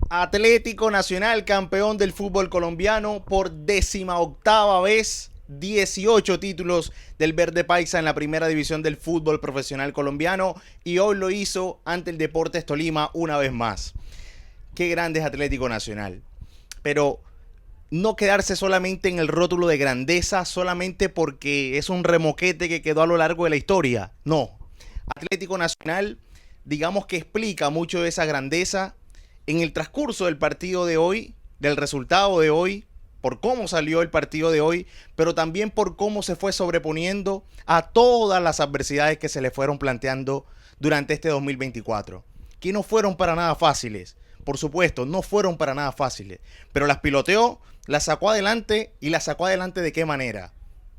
Atlético Nacional, campeón del fútbol colombiano por 18ª vez, 18 títulos del Verde Paisa en la primera división del fútbol profesional colombiano y hoy lo hizo ante el Deportes Tolima una vez más. Qué grande es Atlético Nacional. Pero no quedarse solamente en el rótulo de grandeza, solamente porque es un remoquete que quedó a lo largo de la historia. No. Atlético Nacional, digamos que explica mucho de esa grandeza en el transcurso del partido de hoy, del resultado de hoy, por cómo salió el partido de hoy, pero también por cómo se fue sobreponiendo a todas las adversidades que se le fueron planteando durante este 2024, que no fueron para nada fáciles. Por supuesto, no fueron para nada fáciles, pero las piloteó, las sacó adelante y las sacó adelante de qué manera.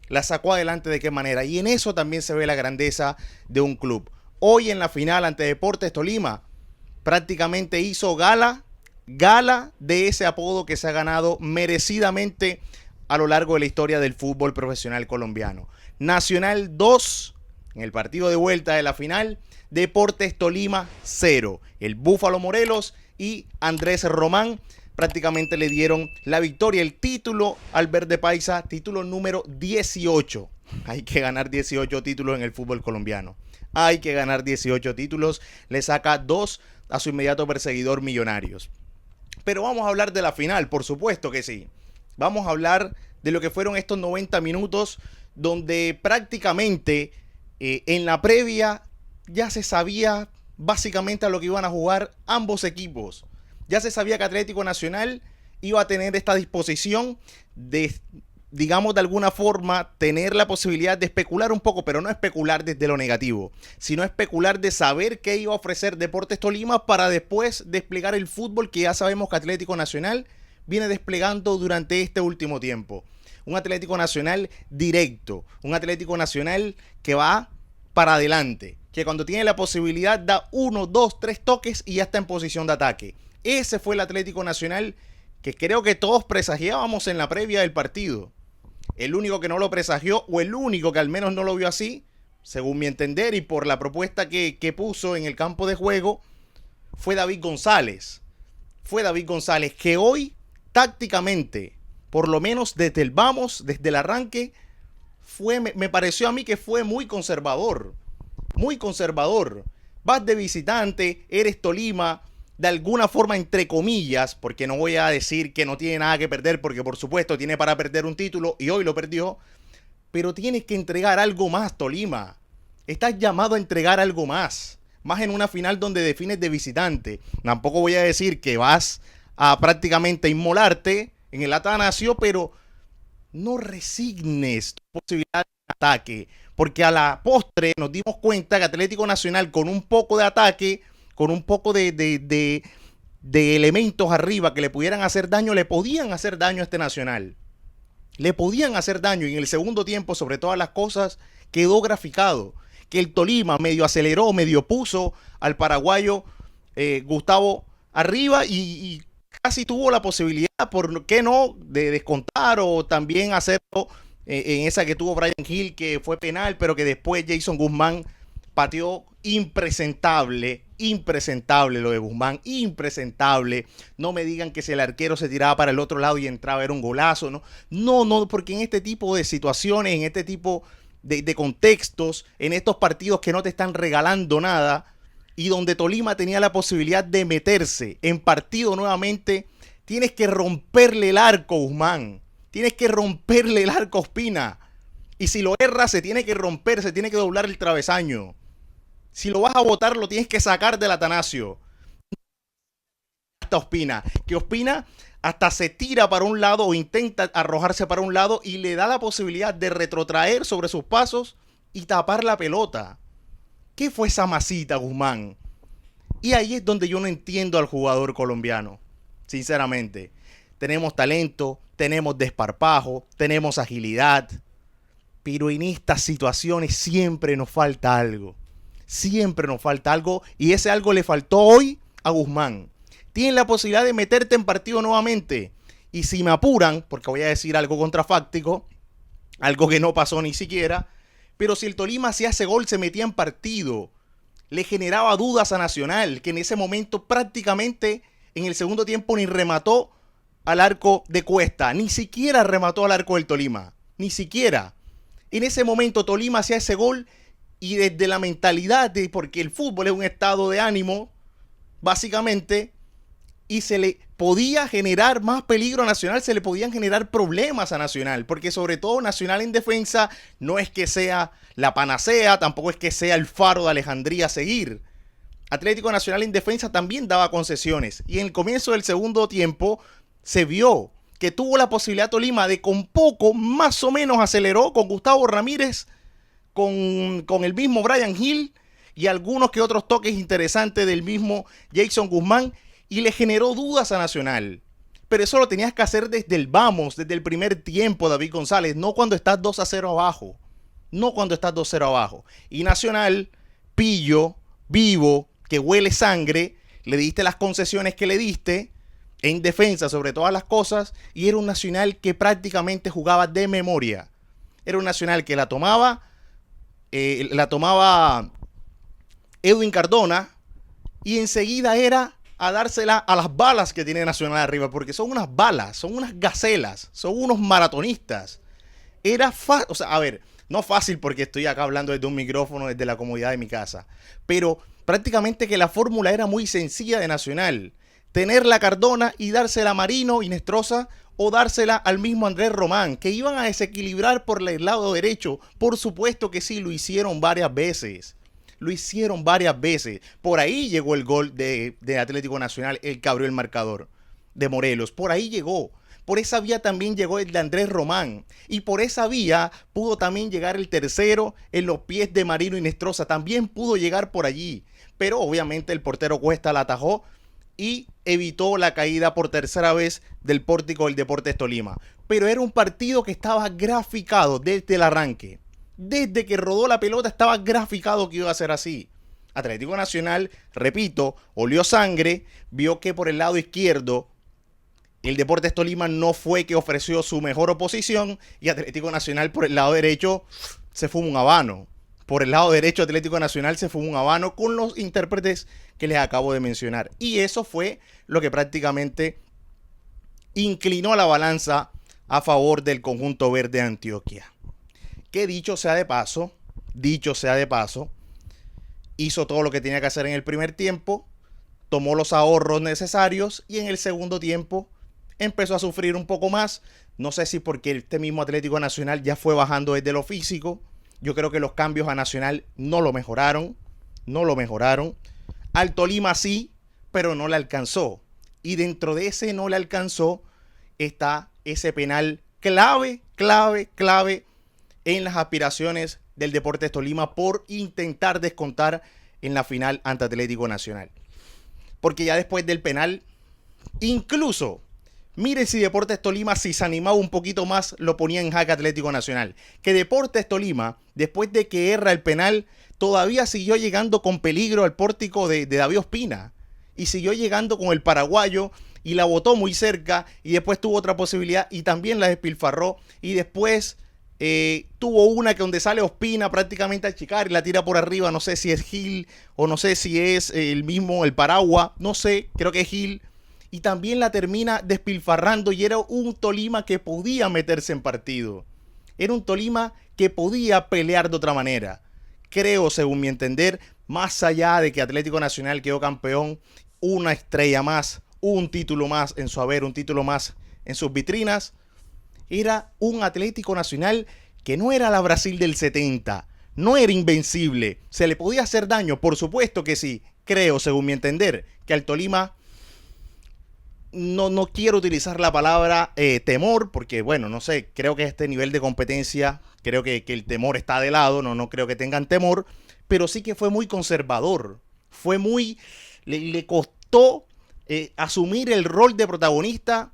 Las sacó adelante de qué manera. Y en eso también se ve la grandeza de un club. Hoy en la final ante Deportes Tolima, prácticamente hizo gala de ese apodo que se ha ganado merecidamente a lo largo de la historia del fútbol profesional colombiano. Nacional 2 en el partido de vuelta de la final, Deportes Tolima 0. El Búfalo Morelos y Andrés Román prácticamente le dieron la victoria, el título al Verde Paisa, título número 18. Hay que ganar 18 títulos en el fútbol colombiano. Hay que ganar 18 títulos. Le saca 2 a su inmediato perseguidor Millonarios. Pero vamos a hablar de la final, por supuesto que sí. Vamos a hablar de lo que fueron estos 90 minutos donde prácticamente en la previa ya se sabía básicamente a lo que iban a jugar ambos equipos. Ya se sabía que Atlético Nacional iba a tener esta disposición de, digamos de alguna forma, tener la posibilidad de especular un poco, pero no especular desde lo negativo, sino especular de saber qué iba a ofrecer Deportes Tolima para después desplegar el fútbol que ya sabemos que Atlético Nacional viene desplegando durante este último tiempo. Un Atlético Nacional directo, un Atlético Nacional que va para adelante, que cuando tiene la posibilidad da 1, 2, 3 toques y ya está en posición de ataque. Ese fue el Atlético Nacional que creo que todos presagiábamos en la previa del partido. El único que no lo presagió, o el único que al menos no lo vio así, según mi entender y por la propuesta que puso en el campo de juego, fue David González. Fue David González, que hoy, tácticamente, por lo menos desde el vamos, desde el arranque, me pareció a mí que fue muy conservador. Muy conservador. Vas de visitante, eres Tolima, de alguna forma, entre comillas, porque no voy a decir que no tiene nada que perder, porque por supuesto tiene para perder un título y hoy lo perdió, pero tienes que entregar algo más, Tolima. Estás llamado a entregar algo más en una final donde defines de visitante. Tampoco voy a decir que vas a prácticamente inmolarte en el Atanasio, pero no resignes tu posibilidad de ataque, porque a la postre nos dimos cuenta que Atlético Nacional con un poco de ataque, con un poco de elementos arriba que le pudieran hacer daño, le podían hacer daño a este Nacional. Le podían hacer daño y en el segundo tiempo, sobre todas las cosas, quedó graficado que el Tolima medio aceleró, medio puso al paraguayo Gustavo arriba y casi tuvo la posibilidad, ¿por qué no?, de descontar o también hacerlo en esa que tuvo Brian Hill, que fue penal, pero que después Jason Guzmán pateó impresentable lo de Guzmán, impresentable. No me digan que si el arquero se tiraba para el otro lado y entraba era un golazo, no, porque en este tipo de situaciones, en este tipo de contextos, en estos partidos que no te están regalando nada y donde Tolima tenía la posibilidad de meterse en partido nuevamente, tienes que romperle el arco, Guzmán. Tienes que romperle el arco, Ospina. Y si lo erra, se tiene que romper, se tiene que doblar el travesaño. Si lo vas a botar, lo tienes que sacar del Atanasio. Hasta Ospina. Que Ospina hasta se tira para un lado o intenta arrojarse para un lado y le da la posibilidad de retrotraer sobre sus pasos y tapar la pelota. ¿Qué fue esa masita, Guzmán? Y ahí es donde yo no entiendo al jugador colombiano. Sinceramente. Tenemos talento, tenemos desparpajo, tenemos agilidad. Pero en estas situaciones siempre nos falta algo. Siempre nos falta algo y ese algo le faltó hoy a Guzmán. Tienes la posibilidad de meterte en partido nuevamente. Y si me apuran, porque voy a decir algo contrafáctico, algo que no pasó ni siquiera, pero si el Tolima hacía ese gol, se metía en partido. Le generaba dudas a Nacional, que en ese momento prácticamente en el segundo tiempo ni remató al arco de Cuesta, ni siquiera remató al arco del Tolima, ni siquiera. En ese momento Tolima hacía ese gol y desde la mentalidad de, porque el fútbol es un estado de ánimo, básicamente, y se le podía generar más peligro a Nacional, se le podían generar problemas a Nacional, porque sobre todo Nacional en defensa no es que sea la panacea, tampoco es que sea el faro de Alejandría a seguir. Atlético Nacional en defensa también daba concesiones, y en el comienzo del segundo tiempo se vio que tuvo la posibilidad Tolima de con poco, más o menos aceleró con Gustavo Ramírez, con el mismo Brian Hill y algunos que otros toques interesantes del mismo Jason Guzmán, y le generó dudas a Nacional. Pero eso lo tenías que hacer desde el vamos, desde el primer tiempo, David González, no cuando estás 2-0 abajo. No cuando estás 2-0 abajo. Y Nacional, pillo, vivo, que huele sangre, le diste las concesiones que le diste, en defensa sobre todas las cosas, y era un Nacional que prácticamente jugaba de memoria. Era un Nacional que la tomaba Edwin Cardona, y enseguida era a dársela a las balas que tiene Nacional arriba, porque son unas balas, son unas gacelas, son unos maratonistas. Era fácil, o sea, a ver, no fácil porque estoy acá hablando desde un micrófono, desde la comodidad de mi casa, pero prácticamente que la fórmula era muy sencilla de Nacional. Tener la Cardona y dársela a Marino y Nestroza, o dársela al mismo Andrés Román, que iban a desequilibrar por el lado derecho. Por supuesto que sí, lo hicieron varias veces. Lo hicieron varias veces. Por ahí llegó el gol de Atlético Nacional, el que abrió el marcador de Morelos. Por ahí llegó. Por esa vía también llegó el de Andrés Román. Y por esa vía pudo también llegar el tercero en los pies de Marino y Nestroza. También pudo llegar por allí. Pero obviamente el portero Cuesta la atajó y evitó la caída por tercera vez del pórtico del Deportes Tolima. Pero era un partido que estaba graficado desde el arranque. Desde que rodó la pelota estaba graficado que iba a ser así. Atlético Nacional, repito, olió sangre, vio que por el lado izquierdo el Deportes Tolima no fue que ofreció su mejor oposición, y Atlético Nacional por el lado derecho se fue un habano. Por el lado derecho Atlético Nacional se fue un habano con los intérpretes que les acabo de mencionar. Y eso fue lo que prácticamente inclinó la balanza a favor del conjunto verde de Antioquia. Que dicho sea de paso, hizo todo lo que tenía que hacer en el primer tiempo, tomó los ahorros necesarios y en el segundo tiempo empezó a sufrir un poco más. No sé si porque este mismo Atlético Nacional ya fue bajando desde lo físico. Yo creo que los cambios a Nacional no lo mejoraron. Al Tolima sí, pero no le alcanzó. Y dentro de ese no le alcanzó está ese penal clave en las aspiraciones del Deportes Tolima por intentar descontar en la final ante Atlético Nacional. Porque ya después del penal, incluso, mire si Deportes Tolima, si se animaba un poquito más, lo ponía en jaque Atlético Nacional. Que Deportes Tolima, después de que erra el penal, todavía siguió llegando con peligro al pórtico de David Ospina. Y siguió llegando con el paraguayo y la botó muy cerca, y después tuvo otra posibilidad y también la despilfarró, y después tuvo una que donde sale Ospina prácticamente a achicar y la tira por arriba. No sé si es Gil o no sé si es el mismo, el Paragua, no sé, creo que es Gil, y también la termina despilfarrando. Y era un Tolima que podía meterse en partido, era un Tolima que podía pelear de otra manera. Creo, según mi entender, más allá de que Atlético Nacional quedó campeón, una estrella más, un título más en su haber, un título más en sus vitrinas, era un Atlético Nacional que no era la Brasil del 70, no era invencible. ¿Se le podía hacer daño? Por supuesto que sí. Creo, según mi entender, que al Tolima, no quiero utilizar la palabra temor, porque bueno, no sé, creo que este nivel de competencia, creo que el temor está de lado, no creo que tengan temor, pero sí que fue muy conservador, le costó asumir el rol de protagonista,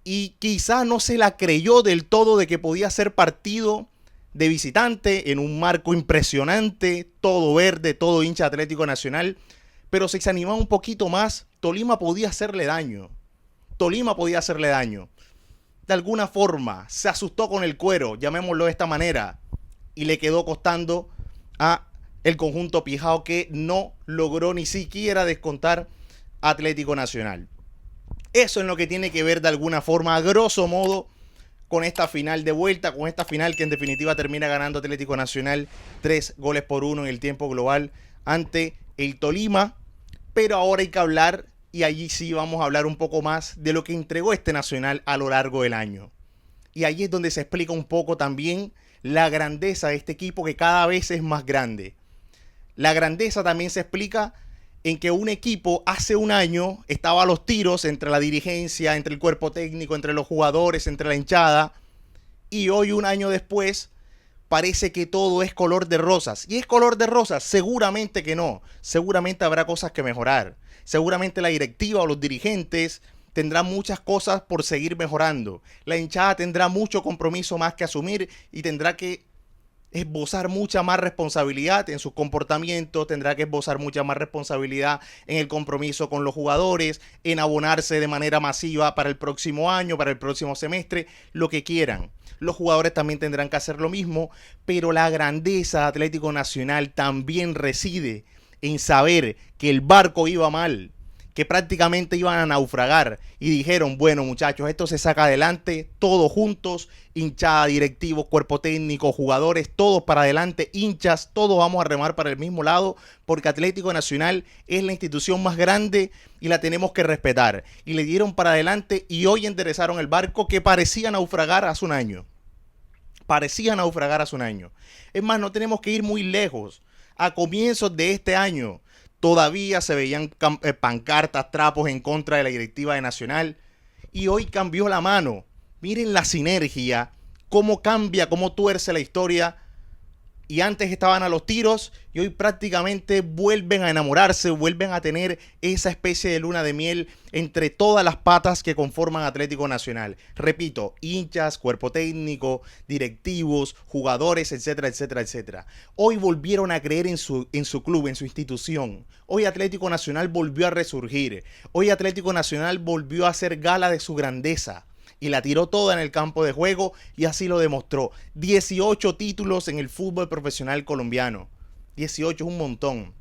y quizá no se la creyó del todo de que podía ser partido de visitante en un marco impresionante, todo verde, todo hincha Atlético Nacional. Pero si se animaba un poquito más, Tolima podía hacerle daño. De alguna forma se asustó con el cuero, llamémoslo de esta manera, y le quedó costando a el conjunto pijao, que no logró ni siquiera descontar Atlético Nacional. Eso es lo que tiene que ver de alguna forma, a grosso modo, con esta final de vuelta, con esta final que en definitiva termina ganando Atlético Nacional 3-1 en el tiempo global ante el Tolima. Pero ahora hay que hablar, y allí sí vamos a hablar un poco más de lo que entregó este Nacional a lo largo del año. Y allí es donde se explica un poco también la grandeza de este equipo, que cada vez es más grande. La grandeza también se explica en que un equipo hace un año estaba a los tiros entre la dirigencia, entre el cuerpo técnico, entre los jugadores, entre la hinchada, y hoy, un año después, parece que todo es color de rosas. ¿Y es color de rosas? Seguramente que no. Seguramente habrá cosas que mejorar. Seguramente la directiva o los dirigentes tendrán muchas cosas por seguir mejorando. La hinchada tendrá mucho compromiso más que asumir y tendrá que esbozar mucha más responsabilidad en sus comportamientos, tendrá que esbozar mucha más responsabilidad en el compromiso con los jugadores, en abonarse de manera masiva para el próximo año, para el próximo semestre, lo que quieran. Los jugadores también tendrán que hacer lo mismo, pero la grandeza de Atlético Nacional también reside en saber que el barco iba mal, que prácticamente iban a naufragar, y dijeron: bueno, muchachos, esto se saca adelante, todos juntos, hinchada, directivos, cuerpo técnico, jugadores, todos para adelante, hinchas, todos vamos a remar para el mismo lado, porque Atlético Nacional es la institución más grande y la tenemos que respetar. Y le dieron para adelante y hoy enderezaron el barco que parecía naufragar hace un año. Parecía naufragar hace un año. Es más, no tenemos que ir muy lejos. A comienzos de este año todavía se veían pancartas, trapos en contra de la directiva de Nacional, y hoy cambió la mano. Miren la sinergia, cómo cambia, cómo tuerce la historia. Y antes estaban a los tiros y hoy prácticamente vuelven a enamorarse, vuelven a tener esa especie de luna de miel entre todas las patas que conforman Atlético Nacional. Repito, hinchas, cuerpo técnico, directivos, jugadores, etcétera, etcétera, etcétera. Hoy volvieron a creer en su club, en su institución. Hoy Atlético Nacional volvió a resurgir. Hoy Atlético Nacional volvió a hacer gala de su grandeza. Y la tiró toda en el campo de juego y así lo demostró. 18 títulos en el fútbol profesional colombiano. 18 es un montón.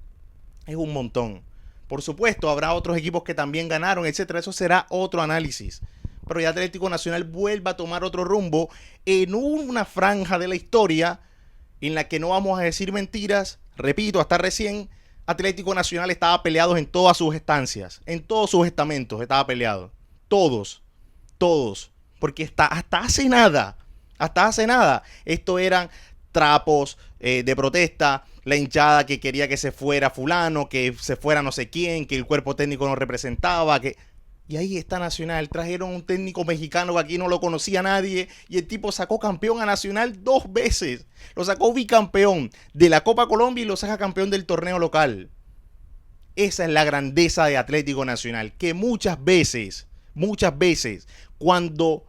Es un montón. Por supuesto, habrá otros equipos que también ganaron, etcétera. Eso será otro análisis. Pero ya Atlético Nacional vuelve a tomar otro rumbo en una franja de la historia en la que no vamos a decir mentiras. Repito, hasta recién Atlético Nacional estaba peleado en todas sus estancias. En todos sus estamentos estaba peleado. Todos. Porque hasta hace nada, esto eran trapos de protesta, la hinchada que quería que se fuera fulano, que se fuera no sé quién, que el cuerpo técnico no representaba, y ahí está Nacional. Trajeron un técnico mexicano que aquí no lo conocía nadie, y el tipo sacó campeón a Nacional 2 veces, lo sacó bicampeón de la Copa Colombia y lo saca campeón del torneo local. Esa es la grandeza de Atlético Nacional, que muchas veces, cuando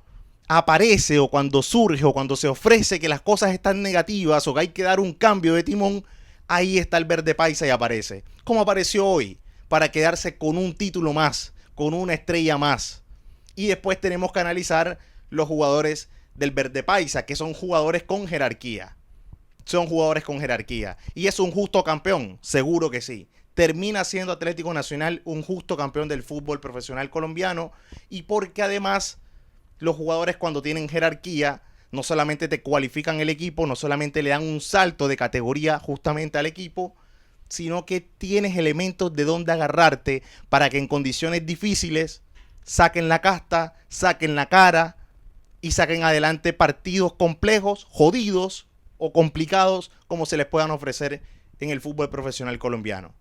aparece o cuando surge o cuando se ofrece que las cosas están negativas o que hay que dar un cambio de timón, ahí está el verde paisa y aparece. Como apareció hoy, para quedarse con un título más, con una estrella más. Y después tenemos que analizar los jugadores del verde paisa, que son jugadores con jerarquía. Y es un justo campeón, seguro que sí. Termina siendo Atlético Nacional un justo campeón del fútbol profesional colombiano, y porque además los jugadores, cuando tienen jerarquía, no solamente te cualifican el equipo, no solamente le dan un salto de categoría justamente al equipo, sino que tienes elementos de donde agarrarte para que en condiciones difíciles saquen la casta, saquen la cara y saquen adelante partidos complejos, jodidos o complicados como se les puedan ofrecer en el fútbol profesional colombiano.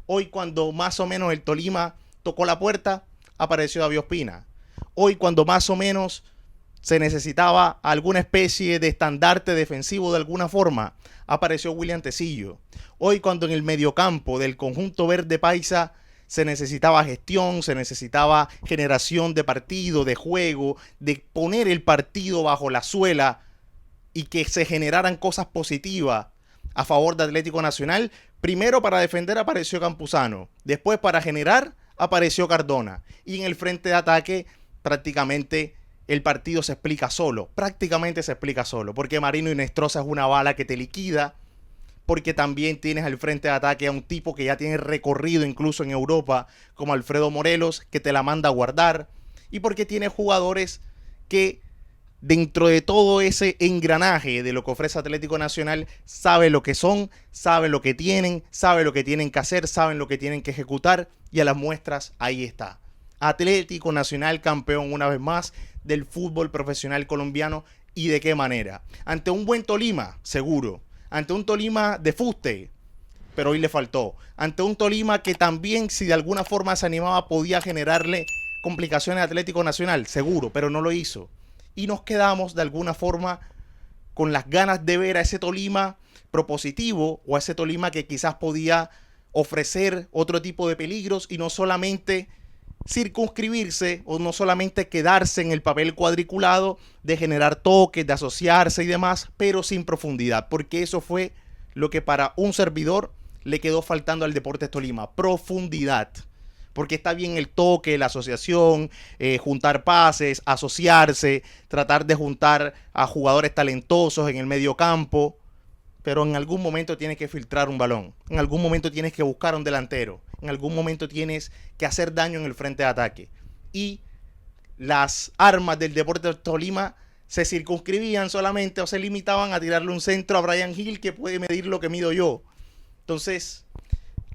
Hoy, cuando más o menos el Tolima tocó la puerta, apareció David Ospina. Hoy, cuando más o menos se necesitaba alguna especie de estandarte defensivo de alguna forma, apareció William Tecillo. Hoy, cuando en el mediocampo del conjunto verde paisa se necesitaba gestión, se necesitaba generación de partido, de juego, de poner el partido bajo la suela y que se generaran cosas positivas a favor de Atlético Nacional, primero para defender apareció Campuzano, después para generar apareció Cardona, y en el frente de ataque prácticamente el partido se explica solo, porque Marino Inestrosa es una bala que te liquida, porque también tienes al frente de ataque a un tipo que ya tiene recorrido incluso en Europa, como Alfredo Morelos, que te la manda a guardar, y porque tiene jugadores que dentro de todo ese engranaje de lo que ofrece Atlético Nacional, sabe lo que son, sabe lo que tienen, sabe lo que tienen que hacer, saben lo que tienen que ejecutar, y a las muestras ahí está. Atlético Nacional campeón una vez más del fútbol profesional colombiano. ¿Y de qué manera? Ante un buen Tolima, seguro. Ante un Tolima de fuste, pero hoy le faltó. Ante un Tolima que también, si de alguna forma se animaba, podía generarle complicaciones a Atlético Nacional, seguro, pero no lo hizo. Y nos quedamos de alguna forma con las ganas de ver a ese Tolima propositivo, o a ese Tolima que quizás podía ofrecer otro tipo de peligros y no solamente circunscribirse o no solamente quedarse en el papel cuadriculado de generar toques, de asociarse y demás, pero sin profundidad, porque eso fue lo que para un servidor le quedó faltando al Deportes Tolima: profundidad. Porque está bien el toque, la asociación, juntar pases, asociarse, tratar de juntar a jugadores talentosos en el medio campo, pero en algún momento tienes que filtrar un balón, en algún momento tienes que buscar un delantero, en algún momento tienes que hacer daño en el frente de ataque. Y las armas del Deportes Tolima se circunscribían solamente o se limitaban a tirarle un centro a Brian Hill, que puede medir lo que mido yo. Entonces,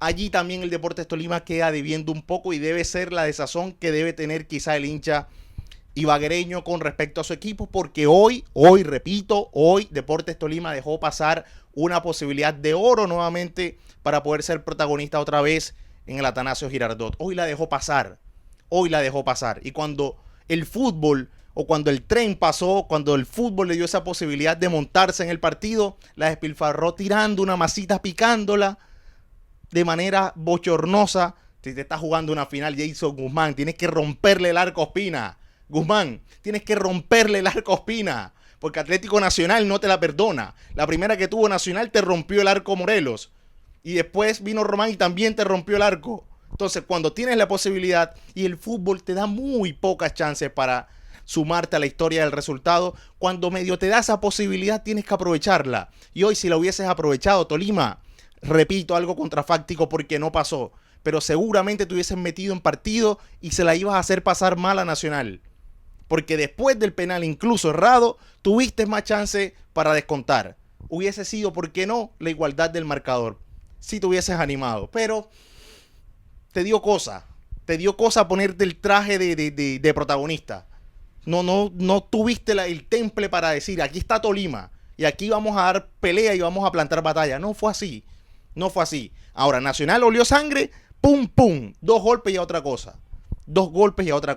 allí también el Deportes Tolima queda debiendo un poco, y debe ser la desazón que debe tener quizá el hincha ibaguereño con respecto a su equipo, porque hoy Deportes Tolima dejó pasar una posibilidad de oro nuevamente para poder ser protagonista otra vez en el Atanasio Girardot. Hoy la dejó pasar. Y cuando el fútbol, o cuando el tren pasó, cuando el fútbol le dio esa posibilidad de montarse en el partido, la despilfarró tirando una masita, picándola de manera bochornosa. Si te está jugando una final, Jason Guzmán, tienes que romperle el arco a Ospina. Guzmán, tienes que romperle el arco a Ospina, porque Atlético Nacional no te la perdona. La primera que tuvo Nacional te rompió el arco Morelos, y después vino Román y también te rompió el arco. Entonces, cuando tienes la posibilidad y el fútbol te da muy pocas chances para sumarte a la historia del resultado, cuando medio te da esa posibilidad tienes que aprovecharla. Y hoy, si la hubieses aprovechado, Tolima, repito, algo contrafáctico porque no pasó, pero seguramente te hubiesen metido en partido y se la ibas a hacer pasar mal a Nacional, porque después del penal, incluso errado, tuviste más chance para descontar. Hubiese sido, ¿por qué no?, la igualdad del marcador, si te hubieses animado. Pero te dio cosa ponerte el traje de protagonista. No tuviste el temple para decir: aquí está Tolima y aquí vamos a dar pelea y vamos a plantar batalla. No fue así. Ahora, Nacional olió sangre, pum, pum, 2 golpes y a otra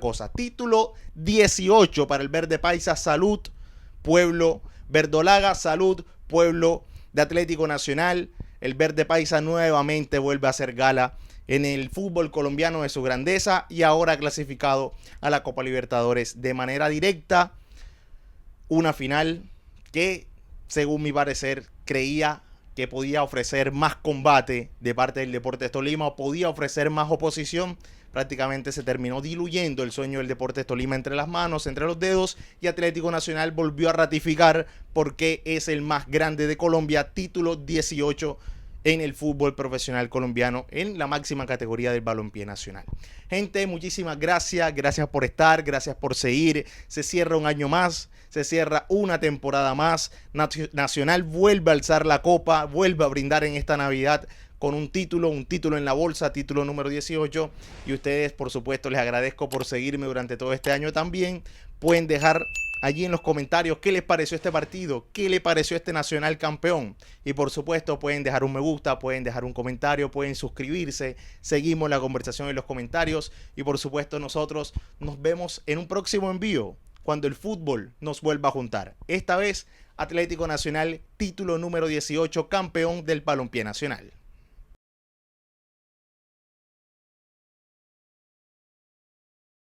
cosa. Título 18 para el Verde Paisa. Salud, pueblo verdolaga. Salud, pueblo de Atlético Nacional. El Verde Paisa nuevamente vuelve a hacer gala en el fútbol colombiano de su grandeza, y ahora clasificado a la Copa Libertadores de manera directa. Una final que, según mi parecer, creía que podía ofrecer más combate de parte del Deportes Tolima, o podía ofrecer más oposición. Prácticamente se terminó diluyendo el sueño del Deportes Tolima entre las manos, entre los dedos, y Atlético Nacional volvió a ratificar porque es el más grande de Colombia. Título 18 en el fútbol profesional colombiano, en la máxima categoría del balompié nacional. Gente, muchísimas gracias por estar, gracias por seguir. Se cierra un año más, se cierra una temporada más. Nacional vuelve a alzar la copa, vuelve a brindar en esta Navidad con un título en la bolsa, título número 18. Y ustedes, por supuesto, les agradezco por seguirme durante todo este año también. Pueden dejar allí en los comentarios qué les pareció este partido, qué les pareció este Nacional campeón. Y por supuesto pueden dejar un me gusta, pueden dejar un comentario, pueden suscribirse. Seguimos la conversación en los comentarios. Y por supuesto nosotros nos vemos en un próximo envío, cuando el fútbol nos vuelva a juntar. Esta vez Atlético Nacional, título número 18, campeón del balompié nacional.